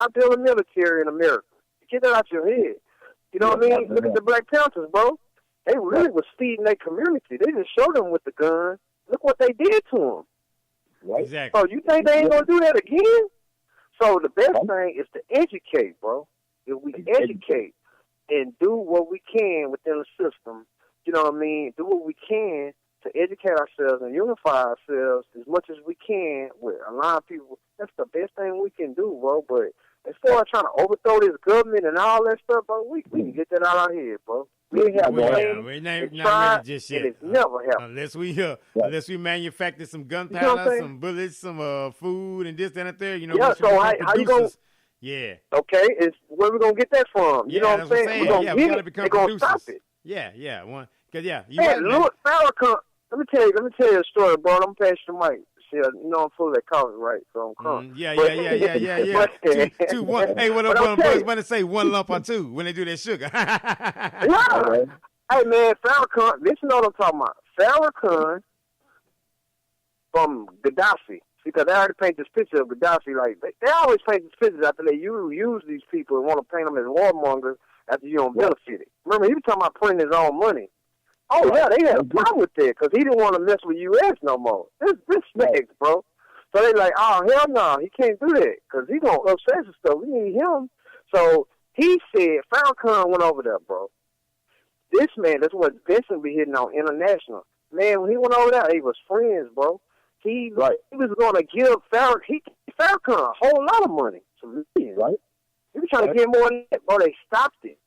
I build a military in America. Get that out your head. You know what I mean? Look at the Black Panthers, bro. They really was feeding their community. They just showed them with the gun. Look what they did to them. Right. Exactly. So you think they ain't gonna do that again? So the best thing is to educate, bro. If we educate and do what we can within the system, you know what I mean? Do what we can to educate ourselves and unify ourselves as much as we can with a lot of people. That's the best thing we can do, bro. But as far as trying to overthrow this government and all that stuff, bro, we can get that out of our head, bro. We have we're not ready just yet. It's never happened. Unless we manufacture some gunpowder, some bullets, some food, and this, that, and there. You know, so how you gonna? Yeah. Okay, it's where we gonna get that from? You know what I'm saying? We're gonna get it. They're gonna stop it. Yeah. Look, Farrakhan. Let me tell you a story, bro. I'm passing the mic. See, you know I'm full of that coffee, right? So I'm calm. Yeah. 2, 1. Hey, what up, boys? Want to say 1 lump or 2 when they do that sugar? Yeah. Hey, man, Farrakhan. Listen to what I'm talking about. Farrakhan from Gaddafi. Because they already paint this picture of Gaddafi. Like they always paint these pictures after they use these people and want to paint them as warmongers after you don't benefit it. Remember, he was talking about printing his own money. Oh, yeah, they had a problem with that because he didn't want to mess with U.S. no more. This next, bro. So they like, oh, hell no, he can't do that because he going to upset and stuff. We need him. So he said, Farrakhan went over there, bro. This man, that's what Vincent be hitting on, international. Man, when he went over there, they was friends, bro. He was going to give Farrakhan a whole lot of money. So, he was trying to get more than that, bro. They stopped it.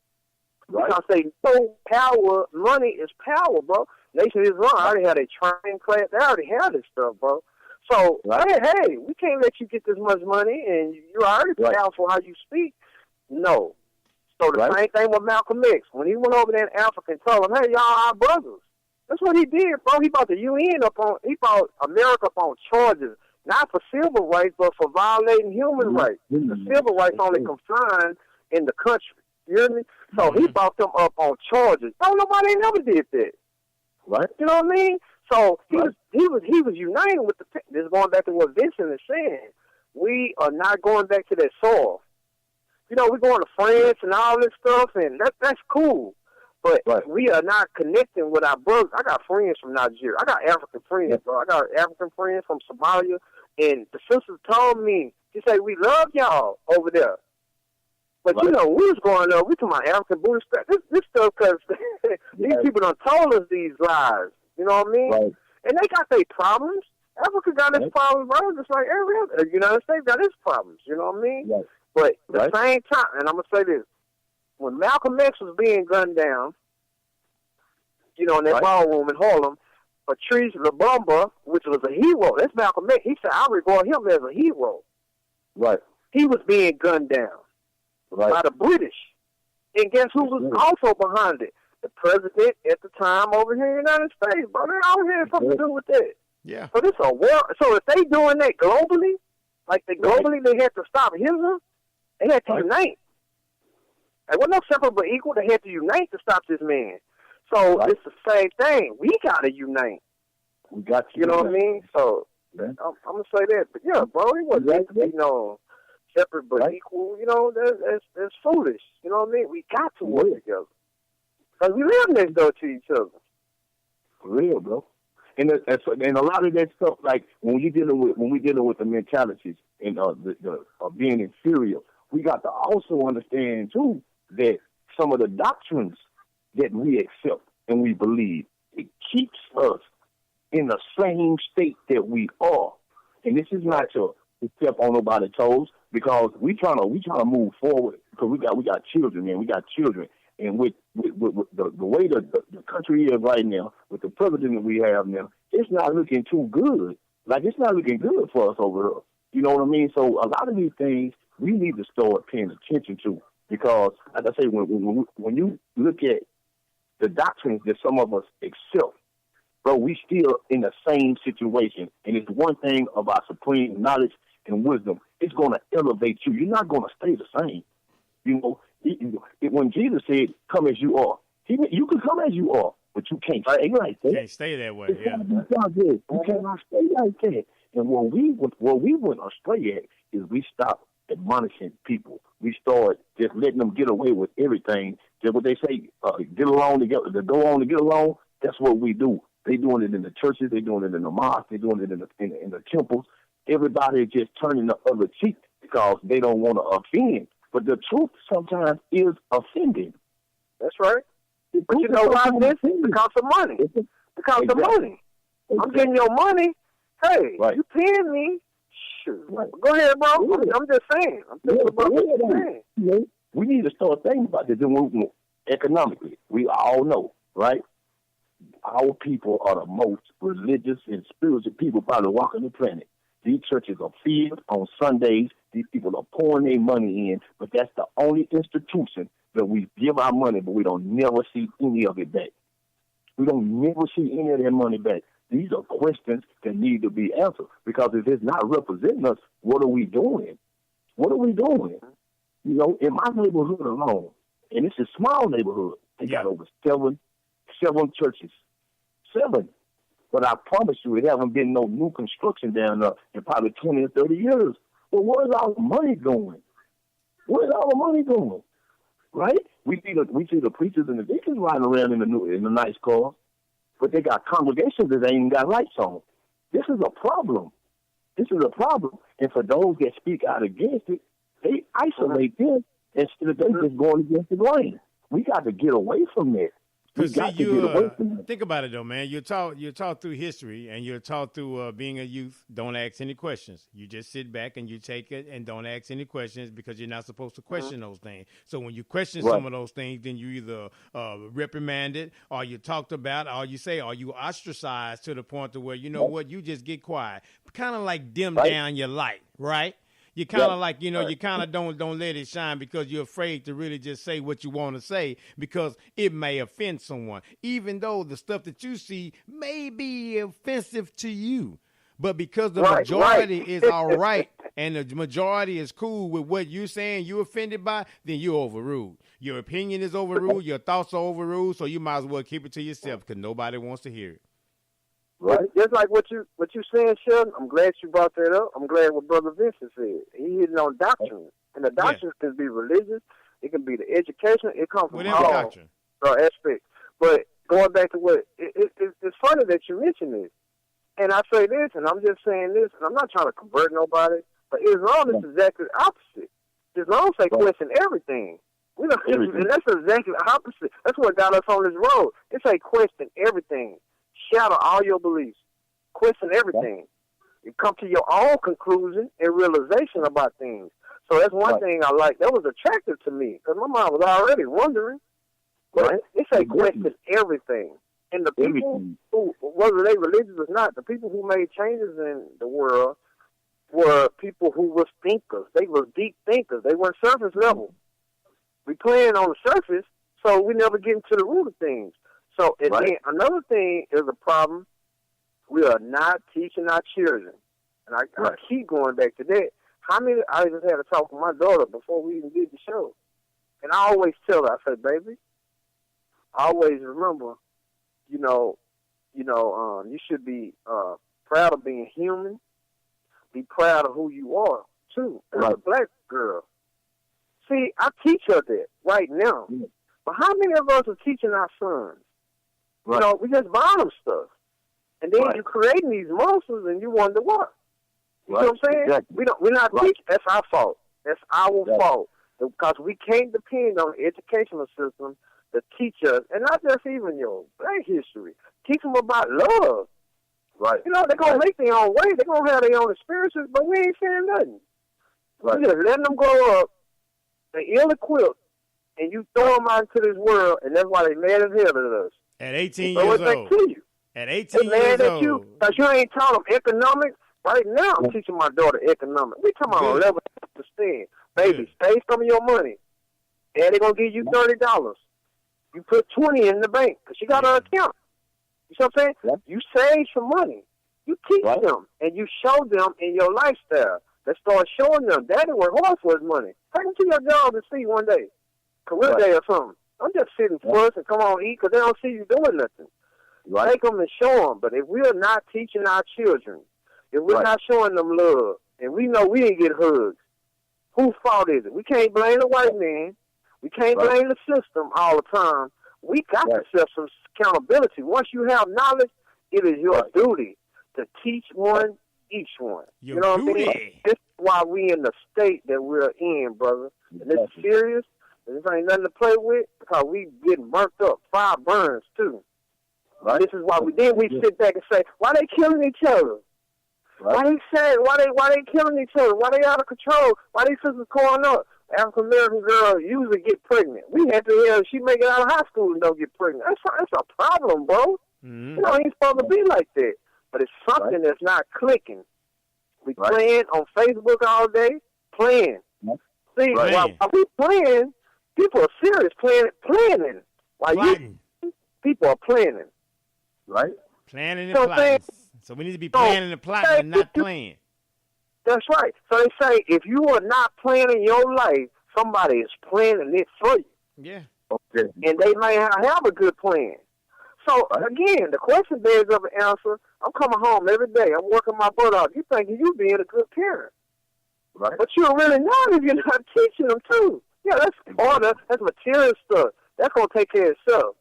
Because they know power, money is power, bro. Nation Islam already had a training class. They already had this stuff, bro. So, hey, we can't let you get this much money, and you're already powerful how you speak. No. So the same thing with Malcolm X. When he went over there in Africa and told them, hey, y'all our brothers. That's what he did, bro. He brought the UN he brought America up on charges, not for civil rights, but for violating human rights. The civil rights only confined in the country. You hear me? So he brought them up on charges. No, nobody never did that. Right. You know what I mean? So he was uniting with this is going back to what Vincent is saying. We are not going back to that soil. You know, we're going to France and all this stuff, and that's cool. But we are not connecting with our brothers. I got friends from Nigeria. I got African friends, bro. I got African friends from Somalia. And the sisters told me, she said, we love y'all over there. But, you know, we was growing up, we talking about African Buddhist stuff. This stuff, because these people done told us these lies. You know what I mean? Right. And they got their problems. Africa got its problems, bro. Just like every other. The United States got its problems. You know what I mean? Right. But at the same time, and I'm going to say this, when Malcolm X was being gunned down, you know, in that ballroom in Harlem, Patrice Lumumba, which was a hero, that's Malcolm X, he said, I regard him as a hero. Right. He was being gunned down by the British. And guess who was also behind it? The president at the time over here in the United States, bro. They all had something to do with that. Yeah. So this a war. So if they doing that globally, like globally they had to stop Hitler, they had to unite. It wasn't no separate but equal. They had to unite to stop this man. So it's the same thing. We got to unite. We got to. You know what I mean? So I'm going to say that. But yeah, bro, it wasn't you know, separate but equal. You know, that's foolish. You know what I mean? We got to work together. Because we live next door to each other. For real, bro. And a lot of that stuff, like when we dealing with the mentalities and the being inferior, we got to also understand too that some of the doctrines that we accept and we believe, it keeps us in the same state that we are. And this is not to step on nobody's toes, because we trying to move forward, because we got children, man. We got children. And with the way the country is right now, with the president that we have now, it's not looking too good. Like, it's not looking good for us over here. You know what I mean? So a lot of these things we need to start paying attention to, because, like I say, when you look at the doctrines that some of us accept, bro, we still in the same situation. And it's one thing about supreme knowledge and wisdom. It's going to elevate you. You're not going to stay the same. You know, when Jesus said, come as you are, you can come as you are, but you can't stay like that. You can't stay that way, yeah. You cannot stay like that. And where we went astray at is we stopped admonishing people. We start just letting them get away with everything. Just what they say, get along together, to go on to get along. That's what we do. They doing it in the churches. They doing it in the mosques. They doing it in the temples. Everybody is just turning the other cheek because they don't want to offend. But the truth sometimes is offending. That's right. But you know why this? Because of money. Because of money. I'm getting your money. Hey, you paying me. Shoot. Go ahead, bro. I'm just saying. I'm thinking about what you're saying. We need to start thinking about this economically. We all know, right? Our people are the most religious and spiritual people probably walking the planet. These churches are filled on Sundays. These people are pouring their money in, but that's the only institution that we give our money, but we don't never see any of it back. We don't never see any of that money back. These are questions that need to be answered, because if it's not representing us, what are we doing? What are we doing? You know, in my neighborhood alone, and it's a small neighborhood, they got over seven churches. 7. But I promise you, it haven't been no new construction down there in probably 20 or 30 years. But where's all the money going? Where's all the money going? Right? We see the preachers and the deacons riding around in the nice cars, but they got congregations that ain't even got lights on. This is a problem. This is a problem. And for those that speak out against it, they isolate them instead of they just going against the grain. We got to get away from that. Think about it though, man. You're taught through history, and you're taught through being a youth. Don't ask any questions. You just sit back and you take it, and don't ask any questions, because you're not supposed to question those things. So when you question some of those things, then you either reprimanded, or you talked about, or you say, or you ostracized to the point to where you know what, you just get quiet, kind of like dim down your light, right? You kind of like, you know, you kind of don't let it shine because you're afraid to really just say what you want to say, because it may offend someone, even though the stuff that you see may be offensive to you. But because the majority is all right and the majority is cool with what you're saying you're offended by, then you're overruled. Your opinion is overruled. Your thoughts are overruled. So you might as well keep it to yourself, because nobody wants to hear it. Right. Just like what you saying, Shelton, I'm glad you brought that up. I'm glad what Brother Vincent said. He hitting on doctrine. And the doctrine can be religious. It can be the education. It comes from all aspects. But going back to what, it's funny that you mentioned this. And I say this, and I'm just saying this, and I'm not trying to convert nobody, but Islam is exactly the opposite. Islam say question everything. We don't, and that's exactly the opposite. That's what got us on this road. It say question everything. Shatter all your beliefs. Question everything. You come to your own conclusion and realization about things. So that's one thing I like. That was attractive to me, because my mind was already wondering. But it say question everything. And the people who, whether they religious or not, the people who made changes in the world were people who was thinkers. They were deep thinkers. They weren't surface level. We playing on the surface, so we never get into the root of things. So, and then another thing is a problem. We are not teaching our children. And I keep going back to that. I just had to talk with my daughter before we even did the show. And I always tell her, I said, baby, always remember, you should be proud of being human. Be proud of who you are, too, as a black girl. See, I teach her that right now. But how many of us are teaching our sons? You know, we just buy them stuff. And then you're creating these monsters and you wonder what. You know what I'm saying? Exactly. We're not teaching. That's our fault. That's our fault. Because we can't depend on the educational system to teach us, and not just even your black history. Teach them about love. Right. You know, they're going to make their own way. They're going to have their own experiences, but we ain't saying nothing. We're just letting them grow up. They're ill-equipped, and you throw them out into this world, and that's why they mad as hell at us. At 18 years old. At 18 years old. Because you ain't taught them economics. Right now, I'm teaching my daughter economics. We talking about a level to understand. Baby, save some of your money. Daddy going to give you $30. You put 20 in the bank because she got her account. You see what I'm saying? You save some money. You teach them, and you show them in your lifestyle. They start showing them. Daddy worked hard for his money. Take them to your job and see one day. Career day or something. Don't just sit and fuss and come on eat because they don't see you doing nothing. Take them and show them. But if we're not teaching our children, if we're not showing them love, and we know we didn't get hugs, Whose fault is it? We can't blame the white man. We can't blame the system all the time. We got to set some accountability. Once you have knowledge, it is your duty to teach one, each one. You know what I mean? This is why we in the state that we're in, brother. And it's serious. This ain't nothing to play with because we getting burnt up. Fire burns, too. Right. This is why we sit back and say, why they killing each other? Right. Why they killing each other? Why they out of control? Why these sisters growing up? African American girls usually get pregnant. We had to hear she make it out of high school and don't get pregnant. That's a problem, bro. Mm-hmm. You know, it ain't supposed to be like that. But it's something that's not clicking. We playing on Facebook all day, playing. See, while we playing, people are serious planning. While people are planning. Right? Planning and plotting. So we need to be planning and plotting and not playing. That's right. So they say if you are not planning your life, somebody is planning it for you. Yeah. Okay. And they may have a good plan. So, again, the question bears up an answer. I'm coming home every day. I'm working my butt off. You thinking you being a good parent. Right. But you don't really know if you're not teaching them, too. Yeah, that's order. That's material stuff. That's going to take care of itself.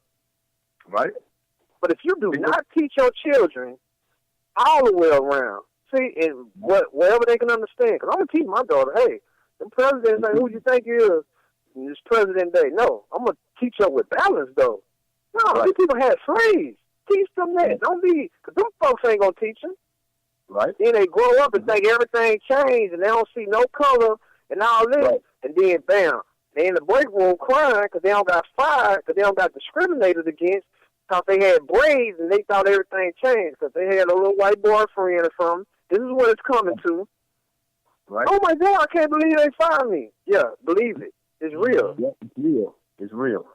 Right. But if you do not teach your children all the way around, see, and whatever they can understand, because I'm going to teach my daughter, hey, the president say, who you think you is? And it's President Day. No, I'm going to teach her with balance, though. No, these people had slaves. Teach them that. Don't be, because them folks ain't going to teach them. Right. Then they grow up and think everything changed, and they don't see no color and all this. Right. And then, bam, they in the break room crying because they don't got fired, because they don't got discriminated against, because they had braids and they thought everything changed, because they had a little white boyfriend or something. This is what it's coming to. Right. Oh, my God, I can't believe they fired me. Yeah, believe it. It's real. Yeah, it's real. It's real.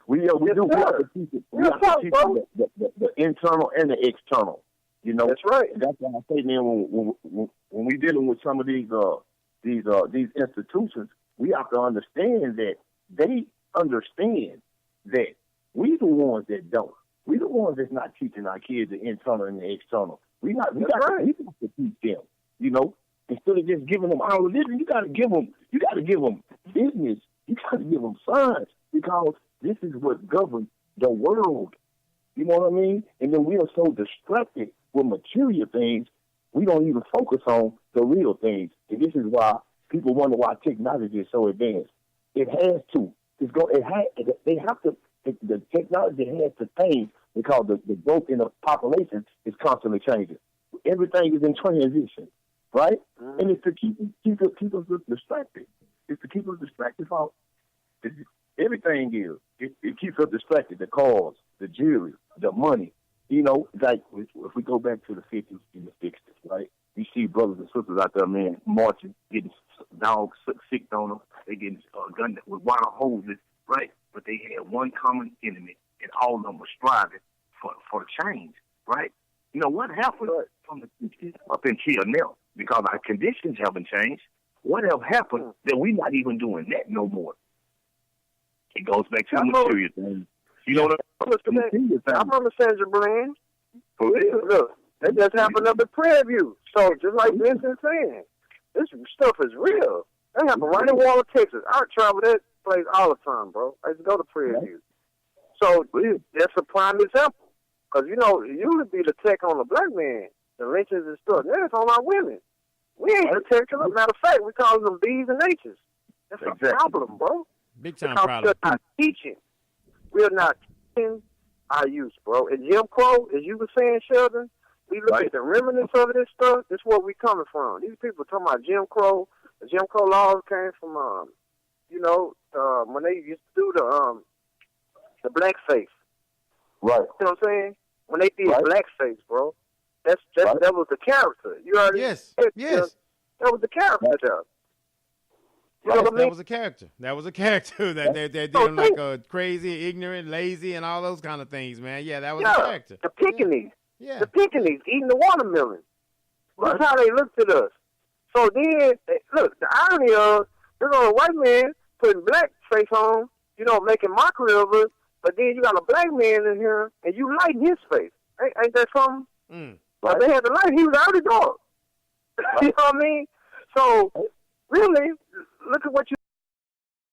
We do have to teach it. We have to teach the internal and the external. You know, that's right. That's why I say, man, when we're dealing with some of these institutions, we have to understand that they understand that we the ones that don't. We the ones that's not teaching our kids the internal and the external. We got to teach them. You know, instead of just giving them all of this, you got to give them business. You got to give them science, because this is what governs the world. You know what I mean? And then we are so distracted with material things, we don't even focus on the real things. And this is why people wonder why technology is so advanced. It has to. They have to. The technology has to change because the growth in the population is constantly changing. Everything is in transition, right? Mm-hmm. And it's to keep us distracted. It's to keep us distracted. Everything is. It keeps us distracted. The cars, the jewelry, the money. You know, like if we go back to the 50s and the 60s, right? You see brothers and sisters out there, man, marching, getting dogs sicked on them. They getting gunned with water hoses, right? But they had one common enemy, and all of them were striving for change, right? You know, what happened from the 60s up until now? Because our conditions haven't changed. What have happened that we're not even doing that no more? It goes back to the material thing. You know what I remember Sandra Brand. For real. Look, that just happened up at Prairie View. So, just like Vincent saying, this stuff is real. That happened right in Waller, Texas. I travel that place all the time, bro. I used to go to Prairie View. So, that's a prime example. Because, you know, it used to be the tech on the black man, the lynchings and stuff. Now it's on our women. We ain't protecting them. Matter of fact, we call them B's and H's. That's a problem, bro. Big time problem. We're not teaching. We're not teaching our youth, bro. And Jim Crow, as you were saying, Shelton, we look at the remnants of this stuff. This is where we coming from. These people talking about Jim Crow. The Jim Crow laws came from, when they used to do the blackface. Right. You know what I'm saying? When they did blackface, bro. That was the character. You already Yes. That was the character there. You know what I mean? That was a character. That they did him like a crazy, ignorant, lazy, and all those kind of things, man. Yeah, that was a character. The Pekingese. Yeah. The Pekingese eating the watermelon. That's how they looked at us. So then, look, the irony of, there's a white man putting black face on, you know, making mockery of us, but then you got a black man in here, and you lighten his face. Ain't that something? But they had the light. He was already dark. You know what I mean? So really, look at what you